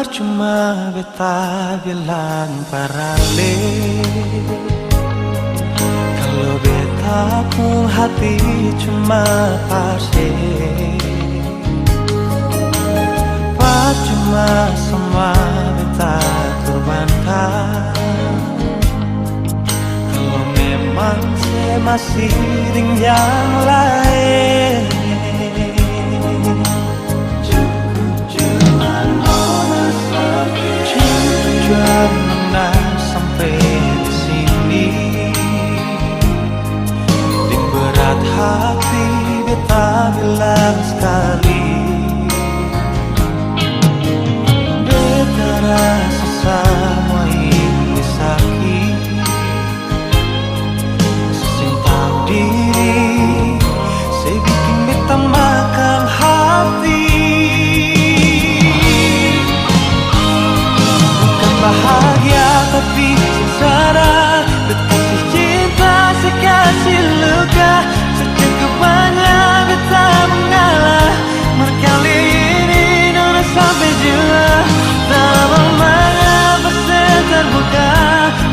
Percuma beta bilang parale, kalau beta pun hati cuma pase. Percuma semua beta korbankan, kalau memang saya masih dengan yang lain. Jangan sampai di sini, di berat hati beta bilang sekali, beta rasa semua ini sakit, saya tahu diri, saya bikin beta makan hati. Bahagia tapi sengsara, kasih cinta sekasih luka, secukup banyak beta mengalah. Kali ini nona sampai jua, tak mengapa saya terbuka.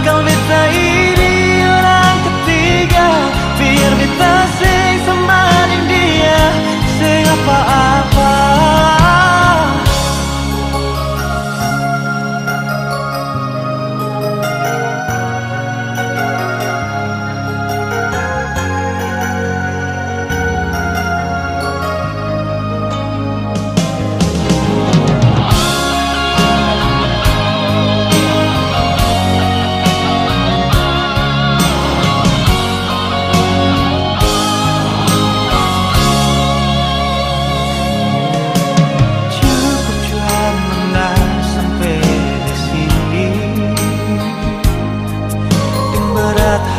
Kalau beta ini orang ketiga, biar beta sing sama dengan dia, sing apa-apa.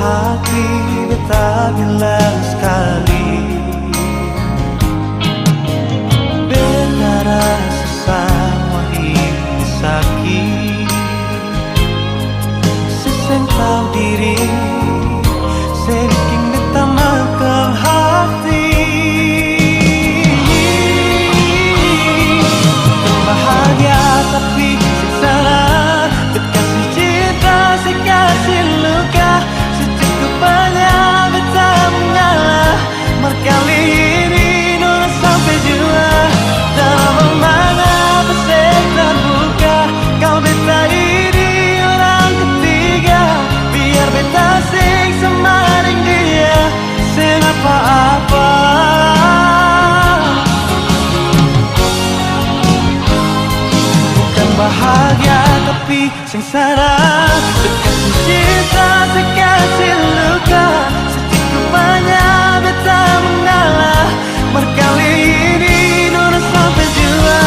Hati beta bilang sekali, beta rasa semua ini sakit, saya tahu diri, saya bikin beta makan hati. Bahagia tapi sengsara, kasih cinta sekasih luka, banyak beta mengalah. Kali ini nona sampai jua, tak mengapa saya terbuka. Kau beta ini orang ketiga, biar beta sing sama dengan dia, sing apa-apa. Bukan bahagia tapi sengsara, kasih cinta sekasih luka, secukup banyak beta mengalah. Kali ini nona sampai jua,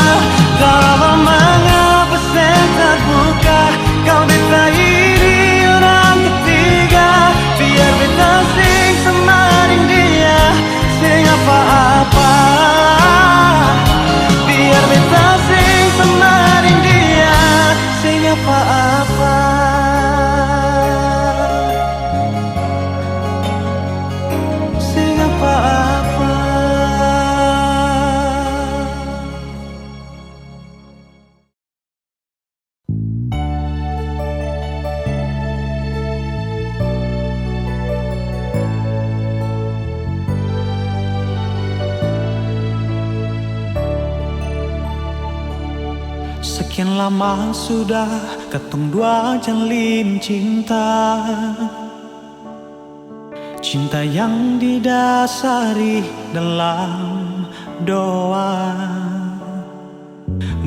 tak mengapa saya terbuka. Kau beta ini orang ketiga, biar beta sing sama dengan dia, sing apa-apa. Biar beta sing sama dengan dia, sing apa-apa. Sekian lama sudah ketong dua jalin cinta, cinta yang didasari dalam doa,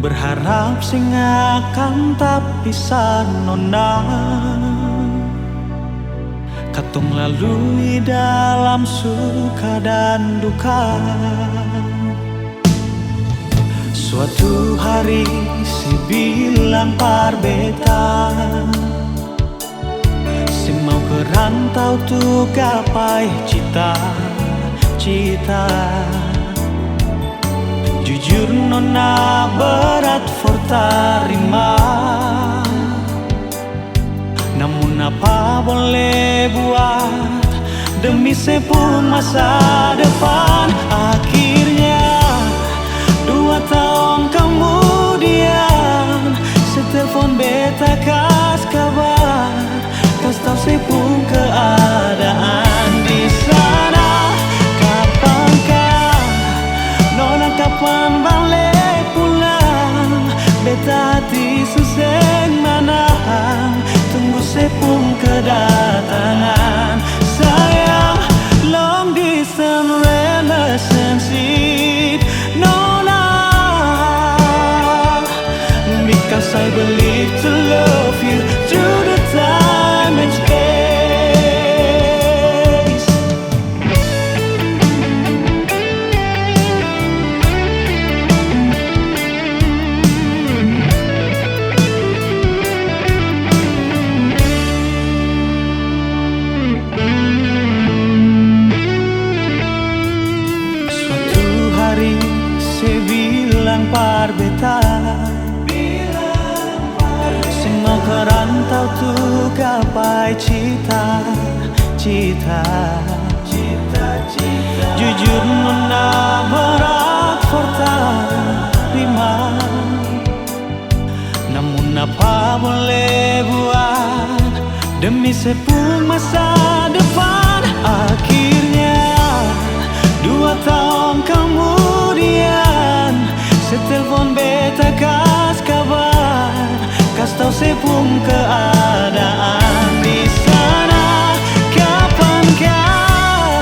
berharap sing akan tak bisa nona. Katong lalui dalam suka dan duka. Suatu hari si bilang par beta, si mau ke rantau tuh gapai cita-cita. Jujur nona berat for tarima, namun apa boleh buat demi sepuluh masa depan. Akhirnya 2 tahun kemudian believe to love you through the time and space. Suatu hari saya bilang parbeta, semua kerantau tu gapai cita-cita. Jujur nona berat forta rima, namun apa boleh buat demi sepung masa depan. Akhirnya 2 tahun kemudian setelepon beta kas kabar, kas tau sepung keadaan di sana. Kapankah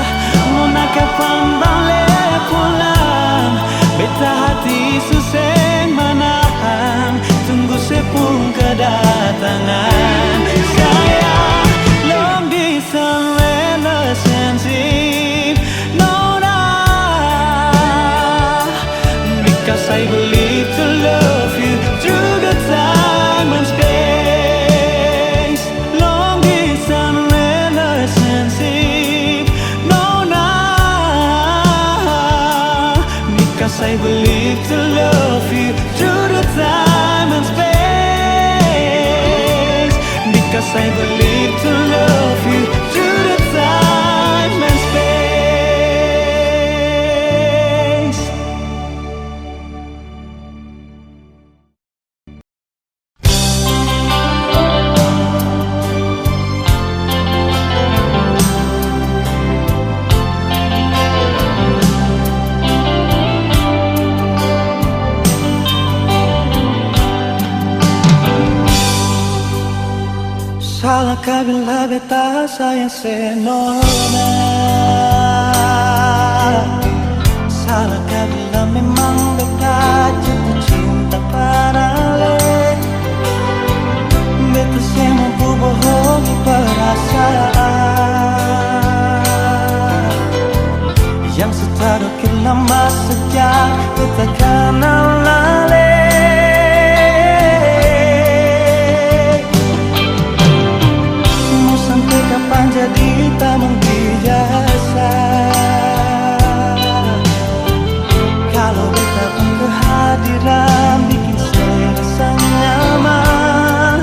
nona kapan balik pulang? Beta hati susah menahan, tunggu sepung kedatangan. Saya long distance relationship, nona, because I believe to love you through the time and space. Long distance relationship, nona, because I believe to love you through the time and space. Because I believe to love you through the time and space. Salahkah bila beta sayang senona? Salahkah bila memang beta jatuh cinta padale? Beta semampu bohongi perasaan yang setadukir lama sejak beta kenal lale. Kapan jadi tamang dijasa? Kalau beta pun kehadiran bikin saya rasa nyaman.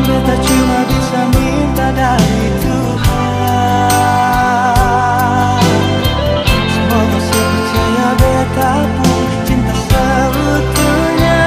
Beta cuma bisa minta dari Tuhan, semoga saya percaya beta pun cinta seutuhnya.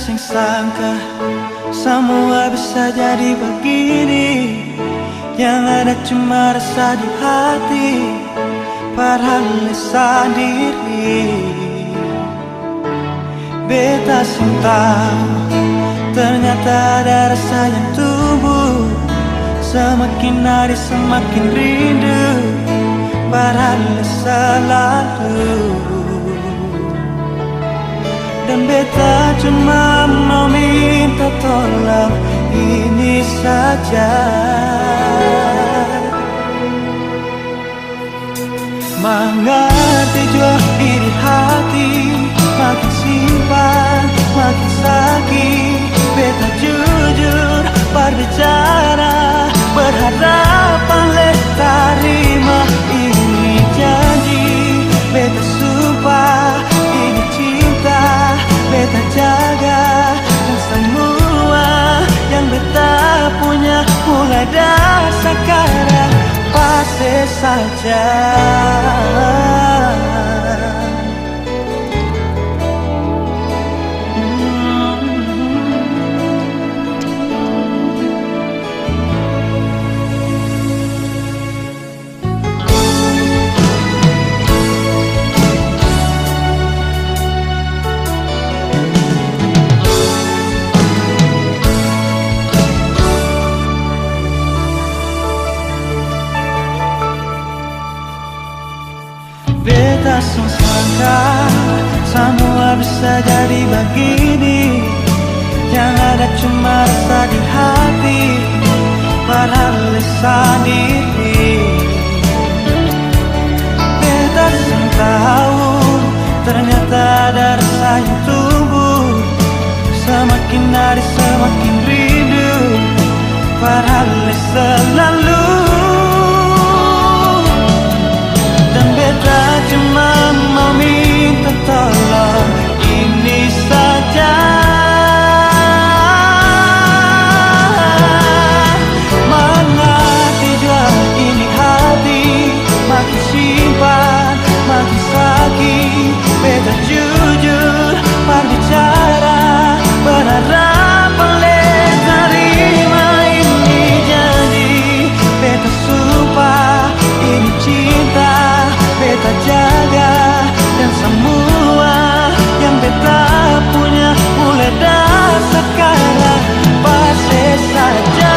sing sangka semua bisa jadi begini. Yang ada cuma rasa di hati, padahal sendiri. Beta sing tahu ternyata ada rasa yang tumbuh. Semakin hari semakin rindu, padahal selalu. Dan beta cuma mau minta tolong ini saja. Mengerti jua iri hati, makin simpan makin sakit. Beta jujur berbicara, berharapan terima ini janji. Beta sumpah ini cinta, beta jaga. Dan semua yang beta punya mulai dari sekarang pasti saja. Beta sangka semua bisa jadi begini. Yang ada cuma rasa di hati, padahal sendiri. Beta tahu ternyata ada rasa yang tumbuh. Semakin hari semakin rindu, padahal selalu. Beta cuma mau minta tolong ini saja. Mengerti jua ini hati, makin simpan makin sakit. Beta jujur berbicara, berharap boleh terima ini janji. Beta sumpah ini cinta, beta jaga. Dan semua yang beta punya mulai dari sekarang pasti saja.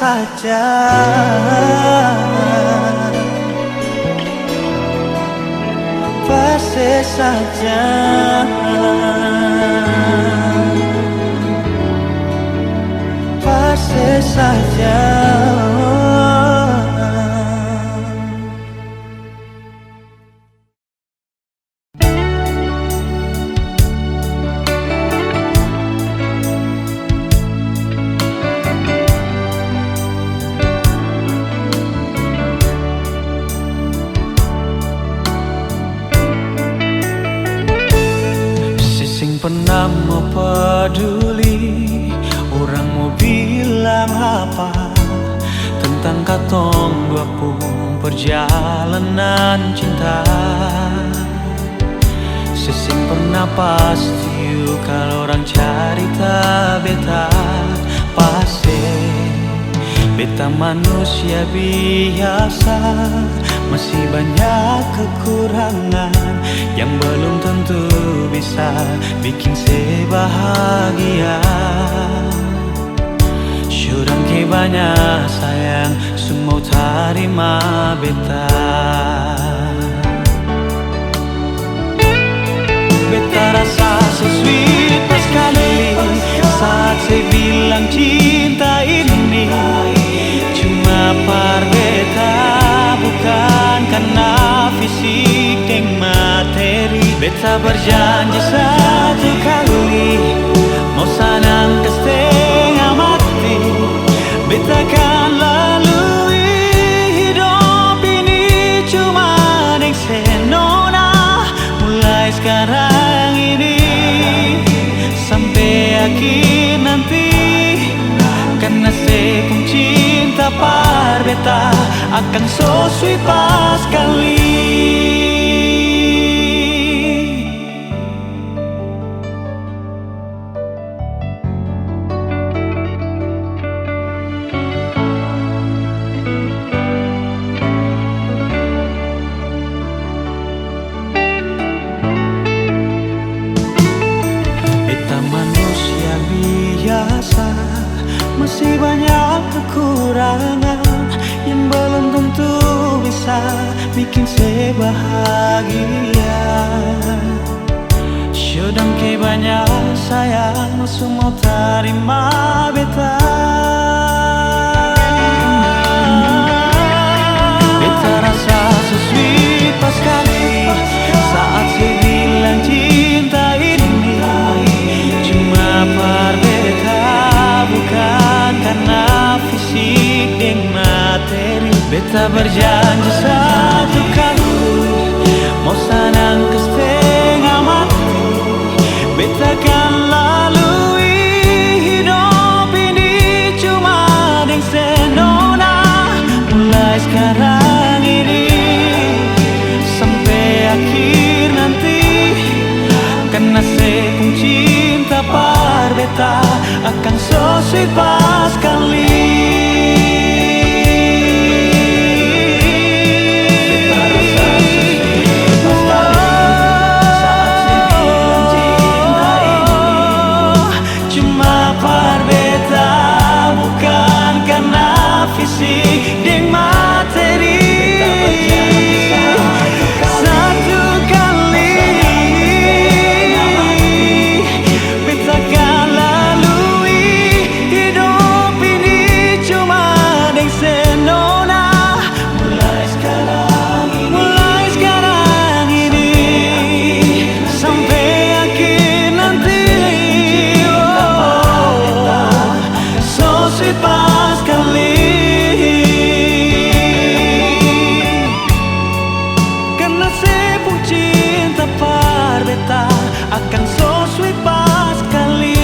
Saja pasti saja. Pasti saja. Pernah mau peduli, orang mau bilang apa tentang katong dua pun perjalanan cinta. Sesing pernah pasti kalau orang cerita beta pasti. Beta manusia biasa, masih banyak kekurangan yang belum tentu bisa bikin saya bahagia. Syurang ke banyak sayang semua terima beta. Beta rasa so sweet pas kali saat saya bilang cinta ini cuma par beta, bukan karena fisik dan materi. Beta berjanji satu kali mau sanang ke setengah mati. Beta kan lalui hidup ini cuma dengan senona. Mulai sekarang ini sampai akhir nanti, karena saya pun cinta par beta akan so sweet pas kali. Masih banyak kekurangan yang belum tentu bisa bikin saya bahagia. Syudang ke banyak sayang semua terima beta. Beta rasa so sweet pas kali saat saya bilang cinta ini cuma par beta, bukan karena fisik dan materi. Beta berjanji satu kali mau sanang ke setengah mati. Beta kan lalui hidup ini cuma dengan senona. Mulai sekarang ini sampai akhir nanti, karena saya pun cinta par beta akan so sweet pas kali. Cuma par beta, bukan karena fisik dan materi. Satu kali beta kan lalui hidup ini cuma dengan senona. Mulai sekarang ini sampai akhir nanti, so sweet pas kali. Karena saya pun cinta par beta akan so sweet pas kali.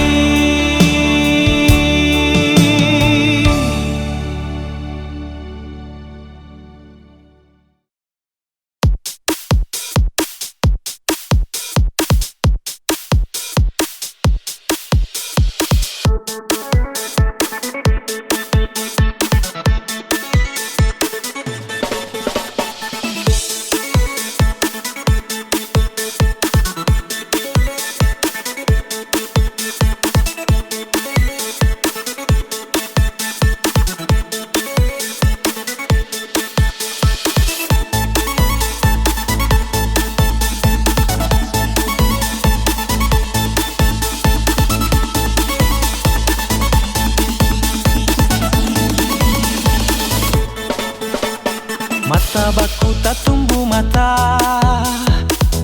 Mata baku tak tumbuh mata,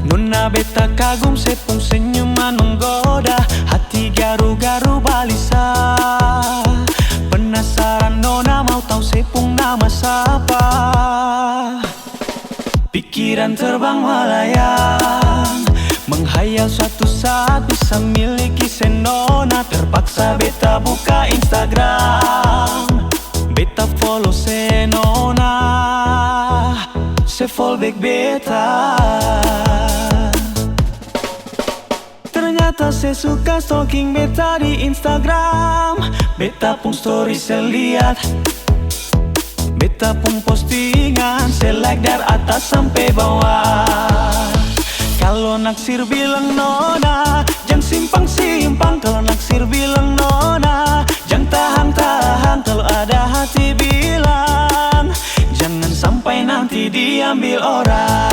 nona beta kagum sepung senyuman menggoda. Hati garu-garu balisa, penasaran nona mau tahu sepung nama siapa. Pikiran terbang melayang, menghayal suatu saat bisa miliki senona. Terpaksa beta buka Instagram, beta follow senona, se fallback beta. Ternyata saya suka stalking beta di Instagram. Beta pun story saya lihat, beta pun postingan saya like dari atas sampai bawah. Kalau naksir bilang nona, jangan simpang-simpang. Kalau naksir bilang nona, jangan tahan-tahan. tahan kalau ada hati bilang jangan sampai nanti diambil orang.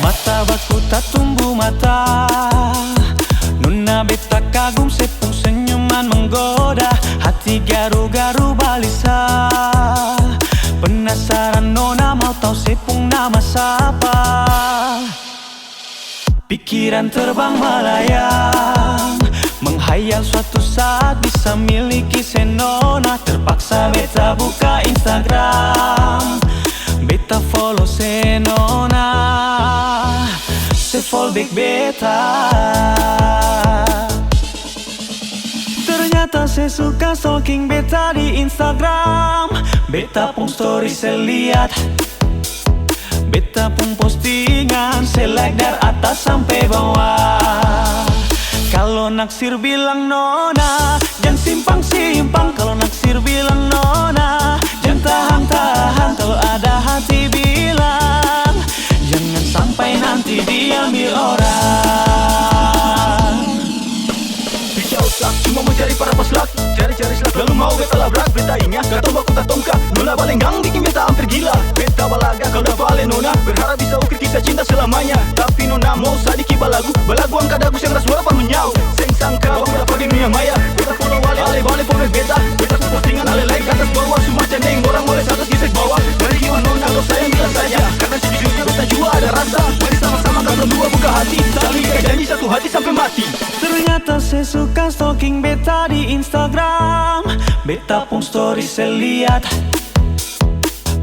Mata baku tak tumbuh mata, nona beta kagum sepung senyuman menggoda, hati garu-garu balisa. Penasaran nona mau tahu sepung nama siapa? Pikiran terbang melayang, menghayal suatu saat bisa miliki senona. Terpaksa beta buka Instagram, beta follow senona, se-fallback beta. Ternyata saya suka stalking beta di Instagram. Beta pun story saya lihat, beta pun postingan saya like dari atas sampai bawah. Kalau naksir bilang nona, jangan simpang-simpang. Kalau naksir bilang nona, jangan tahan-tahan. Kalau ada hati bilang jangan sampai nanti diambil orang. Bisa usah cuma mencari para paslak, cari-cari selak lalu mau beta labrak. Beta ingat kata aku tak tongka, nona balenggang bikin beta hampir gila. Beta balaga kalau dapat ale nona, berharap bisa ukir kisah cinta selamanya. Tapi nona mau sadiki balagu angkat dagu yang ras suara menyau. Seng sangka aku dapat di dunia maya. Beta follow ale balik pomek beta, beta ku postingan ale like atas bawah. Semua cendeng orang boleh atas kisah bawah. Dari jiwa nona kau sayang bila saja, karena sejujurnya beta juga ada rasa. Mari sama-sama kata dua buka hati, saling ikat janji satu hati sampai mati. Ternyata saya suka stalking beta di Instagram. Beta pun story saya lihat,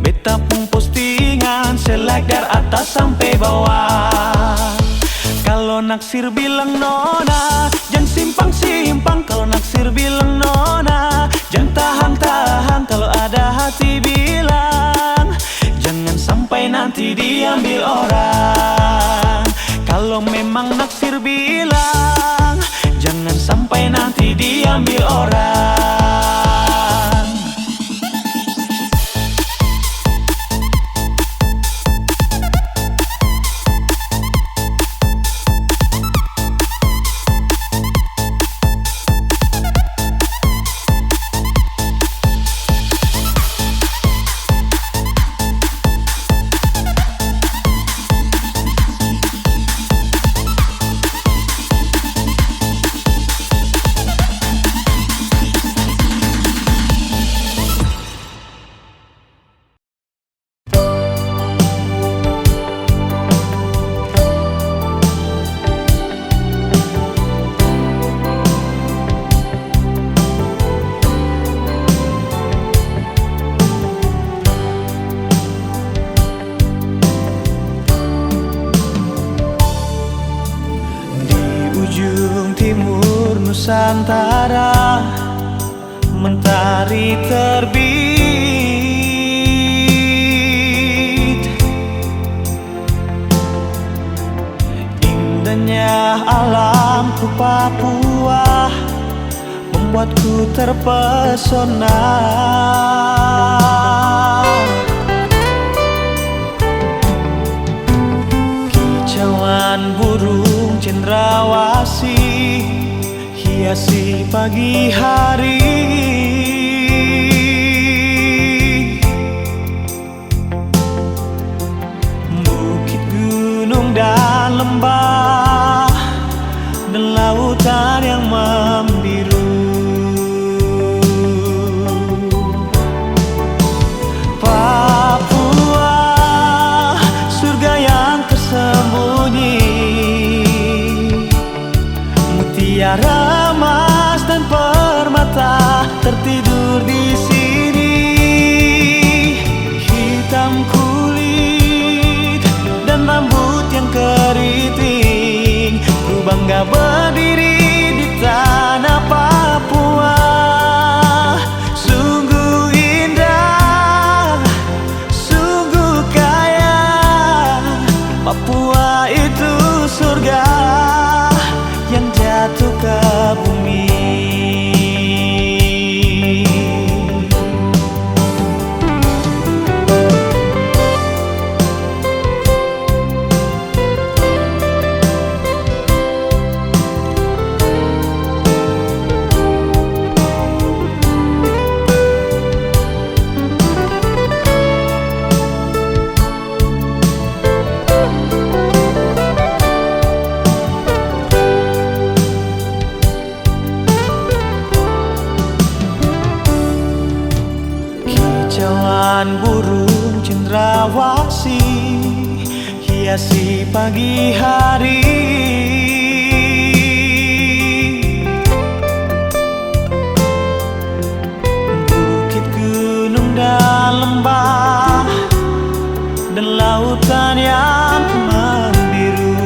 beta pun postingan saya like dari atas sampai bawah. Kalau naksir bilang nona, jangan simpang-simpang. Kalau naksir bilang nona, jangan tahan-tahan. Kalau ada hati bilang jangan sampai nanti diambil orang. Kalau memang naksir bilang jangan sampai nanti diambil orang. Nusantara mentari terbit, indahnya alamku Papua membuatku terpesona. Kicauan burung cendrawasih hiasi pagi hari, lembah dan lautan yang membiru. Papua, surga yang tersembunyi, mutiara emas dan permata tertidur di sini. Hitam kulit dan rambut yang keriting, ku bangga berdiri di tanah Papua. Sungguh indah, sungguh kaya, Papua itu surga yang jatuh ke bumi. Kicauan burung cendrawasih hiasi pagi hari. Bukit, gunung dan lembah dan lautan yang membiru.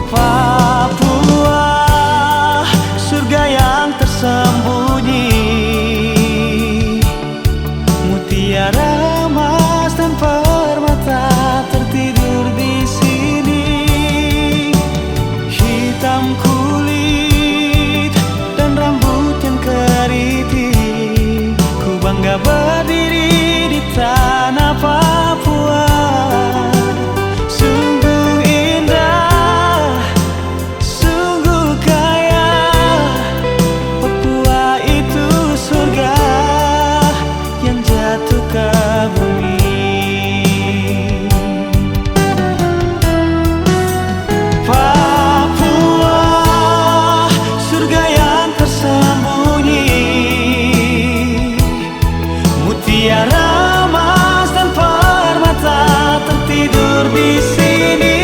Papua, surga yang tersembunyi, mutiara emas dan permata tertidur di sini. Hitam kulit dan rambut yang keriting, ku bangga berdiri di tanah Papua. Sungguh indah, sungguh kaya, Papua itu surga yang jatuh ke bumi. Papua, surga yang tersembunyi, mutiara emas dan permata tertidur di sini.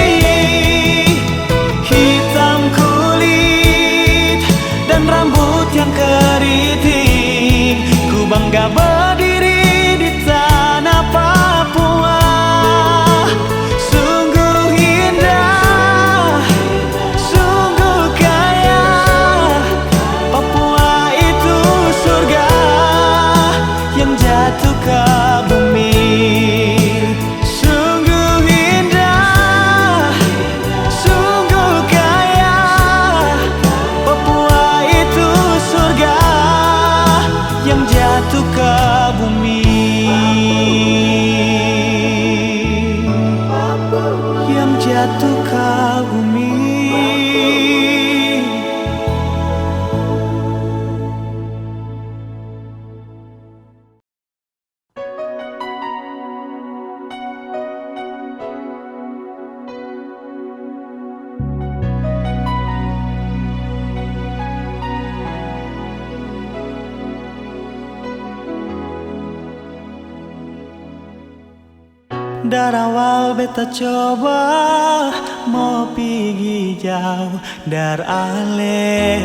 Hitam kulit dan rambut yang keriting, ku bangga berdiri di tanah Papua. Sungguh indah, sungguh kaya, Papua itu surga yang jatuh ke bumi. Sungguh indah, sungguh kaya, Papua itu surga yang jatuh ke bumi. Yang jatuh ke bumi. Dari awal beta coba mau pergi jauh dari ale,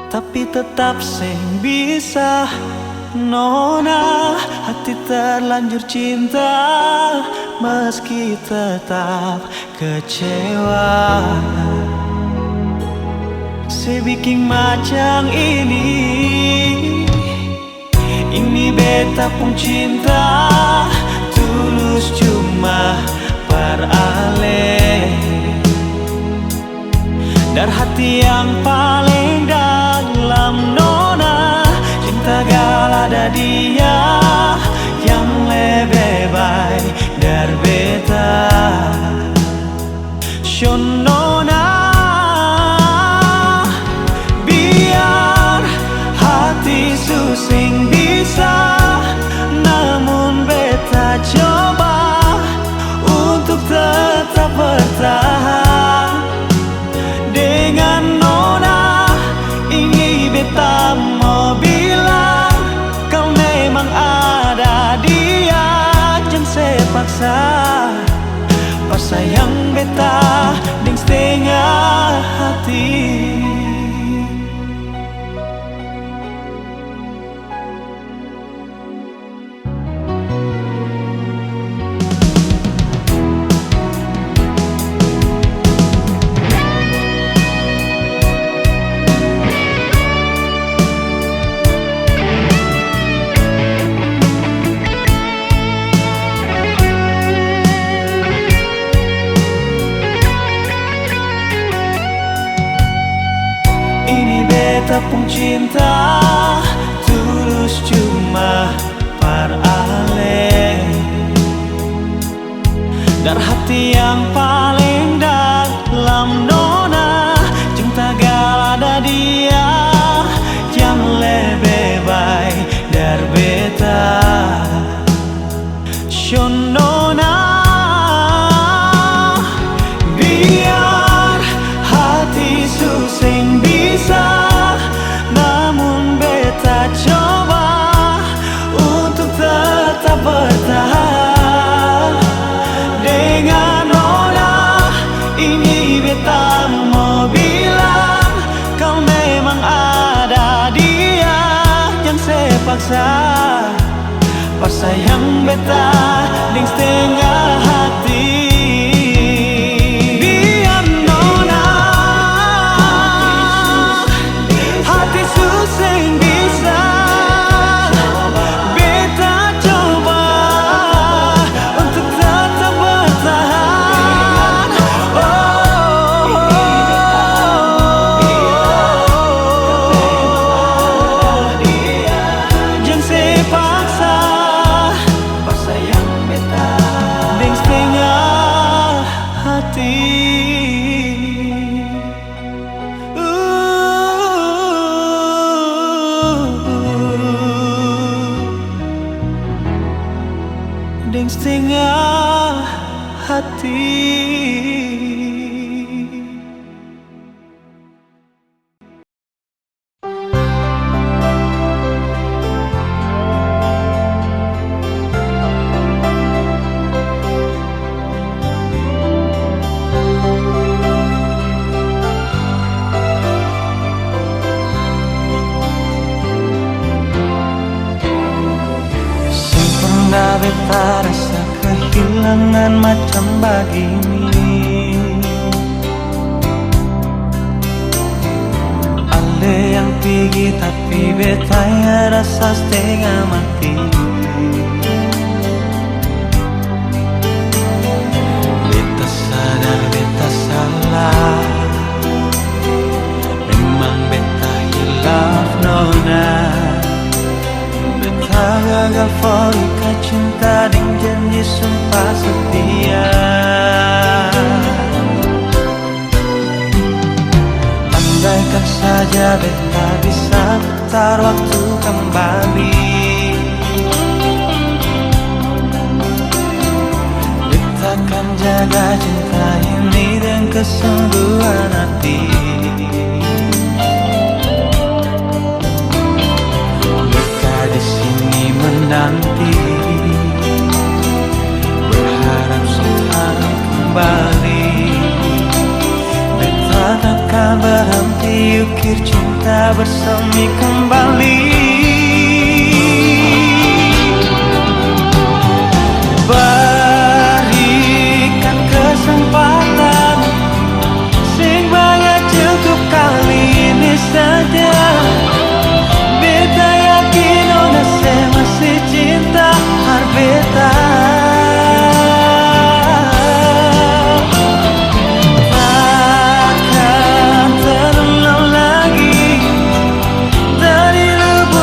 tapi tetap seng bisa. Nona, hati terlanjur cinta meski tetap kecewa. Sebikin macam ini beta pun cinta tulus cuma perale. Dari hati yang paling dalam nona, cinta gal ada dia yang lebih baik dari beta. Shon nona, biar hati susing bisa, namun beta pas sayang beta deng setengah hati. Beta pun cinta tulus cuma par ale, dar hati yang paling dalam nona cinta galada dia yang lebih baik dari beta. Shonona biar hati suseng bisa, namun beta coba untuk tetap bertahan dengan nona. Ini beta mau bilang kau memang ada dia yang saya paksa, pas sayang beta deng setengah hati. Deng setengah hati. Beta rasa kehilangan macam begini, ale yang tinggi tapi beta ya rasa setengah mati. Beta sadar beta salah, memang beta hilaf nona. Gagal folika cinta dan janji sumpah setia. Andaikan saja beta bisa putar waktu kembali, beta akan jaga cinta ini dengan kesungguhan hati. Di sini menanti, berharap selalu kembali. Beta takkan berhenti ukir cinta bersemi kembali. Berikan kesempatan, sing banyak cukup kali ini saja. Beta yakin nona saya masih cinta har beta. Takkan terulang lagi dari lubuk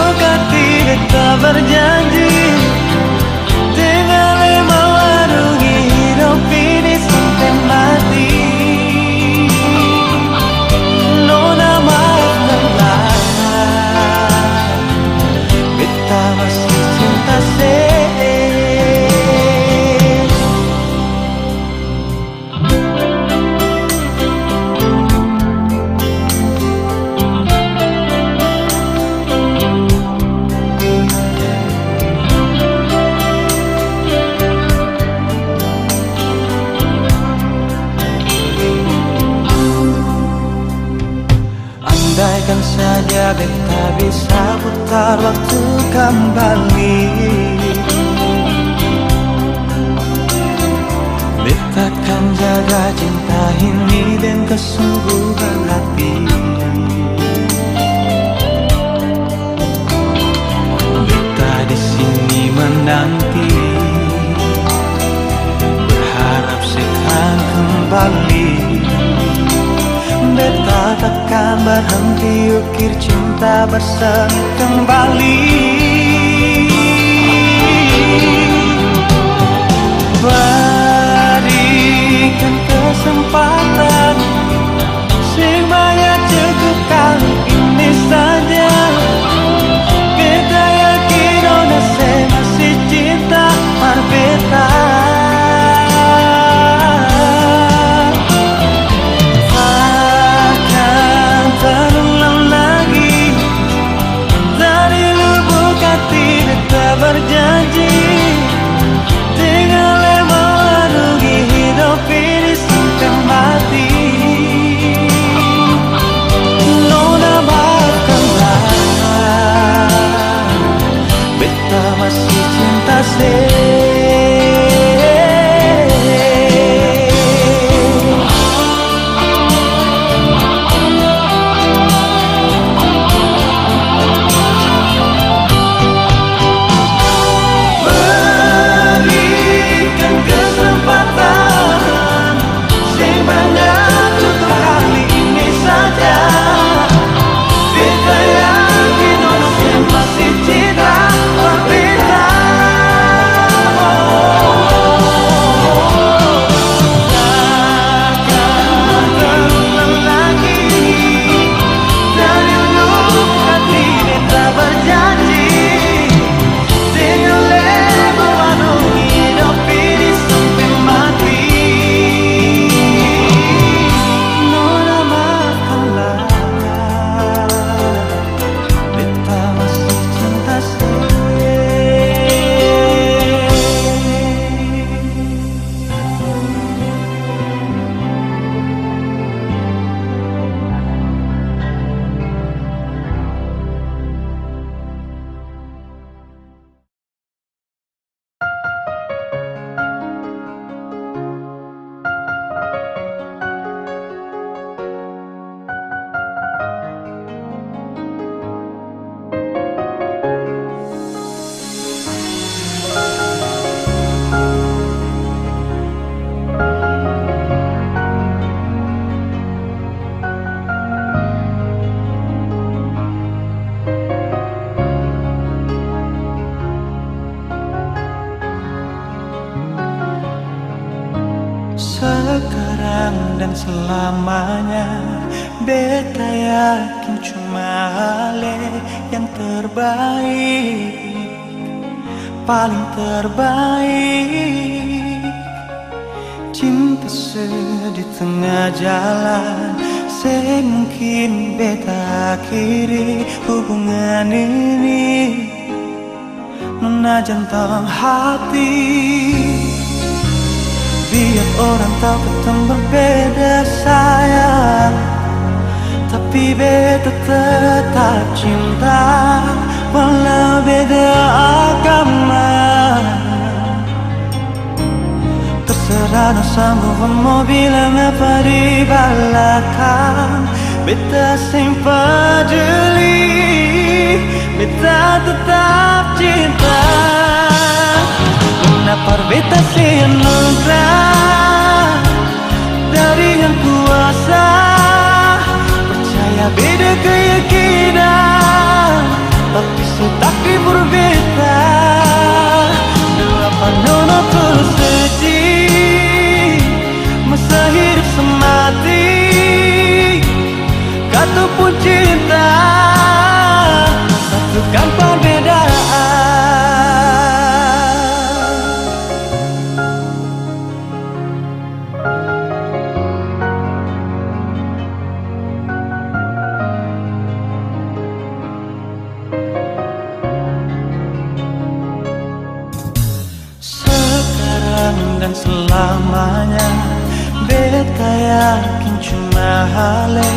Andaikan saja beta bisa putar waktu kembali, beta akan jaga cinta ini dengan kesungguhan hati. Beta di sini menanti, berharap sekan kembali. Beta takkan berhenti ukir cinta bersemi kembali. Berikan kesempatan, semuanya cukup kali ini saja. Beta yakin ona saya masih cinta mar beta. Berjanji dengan melalui hidup ini sampai mati. Nona maafkanlah, beta masih cinta sekarang dan selamanya. Beta yakin cuma Ale yang terbaik, paling terbaik. Cinta di tengah jalan, semungkin beta akhiri hubungan ini. Nona jantung hati, biar orang tahu kita berbeda sayang, tapi beta tetap cinta walau beda agama. Terserah no sanggup mau bilang apa di belakang, beta sing peduli, beta tetap cinta. Kenapa beta sih anugerah dari yang kuasa, percaya beda keyakinan, tapi setakdir berbeda. Kenapa nona terus sedih, masa hidup semati, kata pun cinta, satukan perbedaan. Dan selamanya beta yakin cuma hale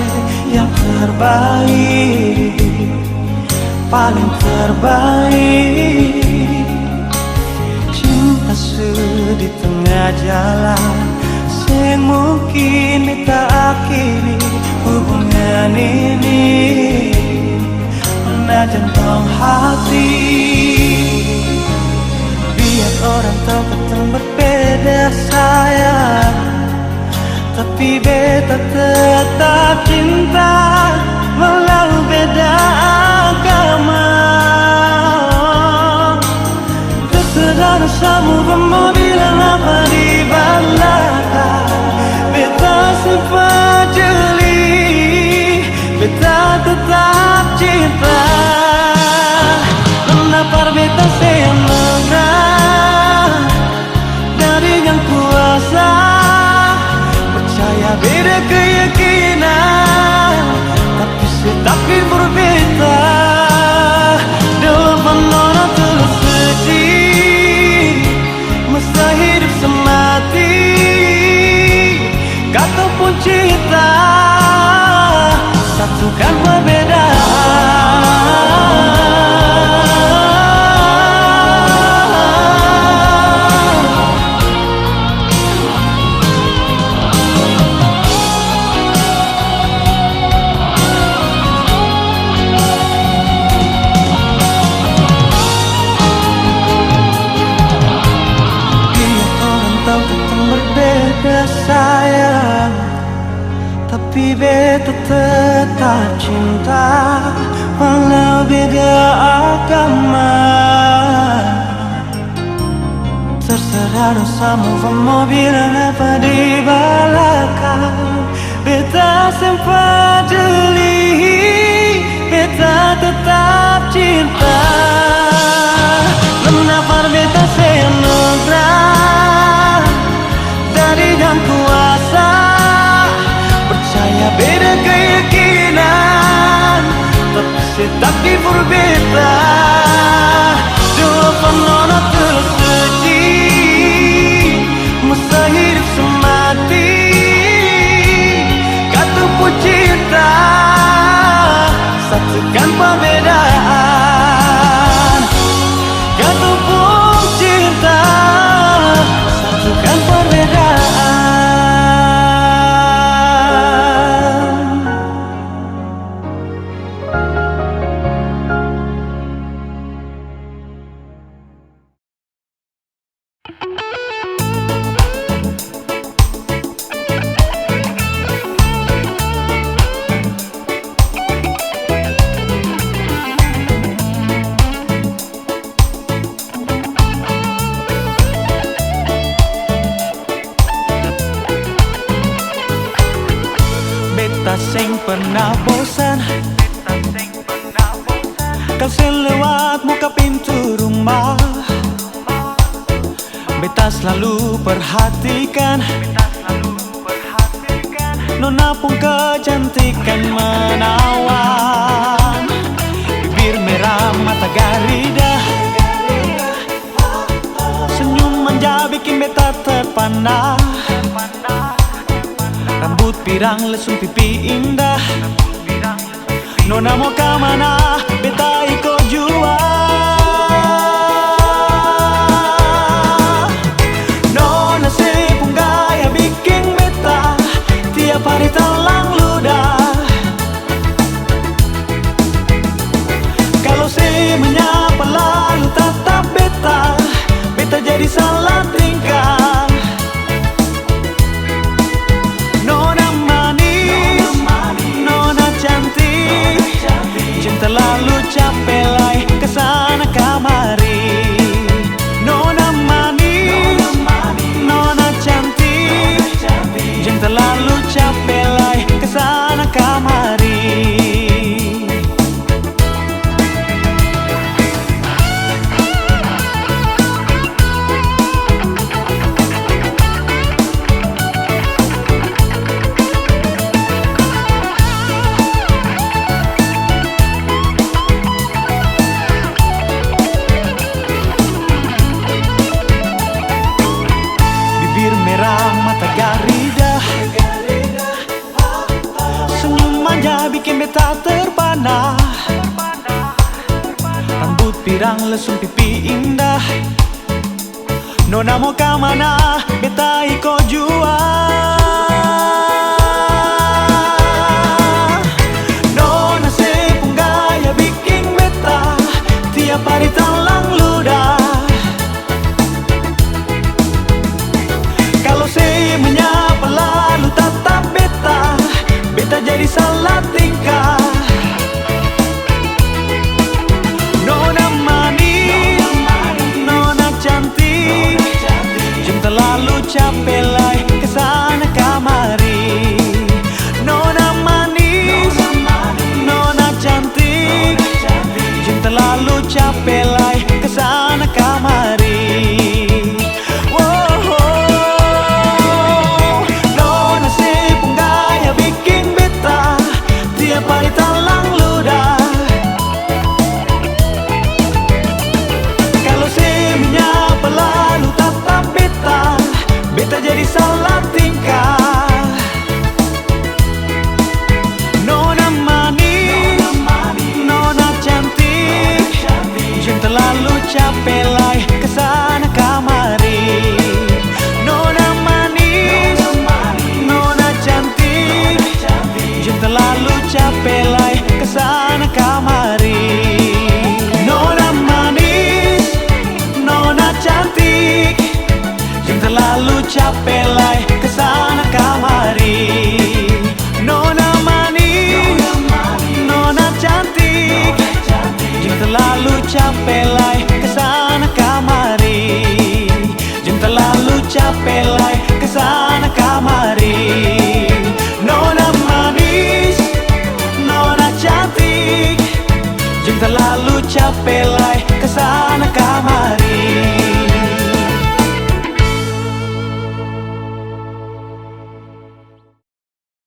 yang terbaik, paling terbaik. Cinta di tengah jalan, sing mungkin beta akhiri hubungan ini. Menajan tong hati, biar orang tahu ketemu berbeda sayang, tapi beta tetap cinta walau beda agama. Terserah dosamu pemobilan apa di belakang, beta sempat jeli, beta tetap cinta. Menapar beta senang dari yang kuasa, percaya beda keyakinan, tapi setaki berbeda. Dalam menolak terus sedih, masa hidup semati, kata pun cinta, satukan perbedaan. Sayang, tapi beta tetap cinta walau beda agama. Terserah dosamu mau bilang apa di belakang, beta sempat jeli, beta tetap cinta. Menapar beta senang dari yang kuasa, percaya beda keyakinan, tapi setaki berbeda. Dua penona terus sedih, masa hidup semati, kata pun cinta, satukan perbedaan. Kata pun cinta, satukan perbedaan. Beta sing pernah bosan, kau selewat muka pintu rumah. Beta selalu perhatikan, nona pun kecantikan menawan. Bibir merah mata garida, senyum manja bikin beta terpana. Rambut pirang lesung pipi indah, nona mau kemana beta ikut jua. Nona sepung gaya bikin beta tiap hari telang ludah. Kalau se menyapa lalu tatap beta, beta jadi salah tingkah. Terlalu capek lai kesana kamari. Nona manis, nona cantik, jangan terlalu capek lai kesana kamari. Mata garida, bikin beta terpana. Rambut pirang lesung pipi indah. Nona mau ke mana? Beta iko jua. Nona sepung gaya bikin beta tiap hari talang ludah. Kalau saya menyapa lalu tatap beta, beta jadi salah tingkah. Nona manis, nona cantik, jangan terlalu capek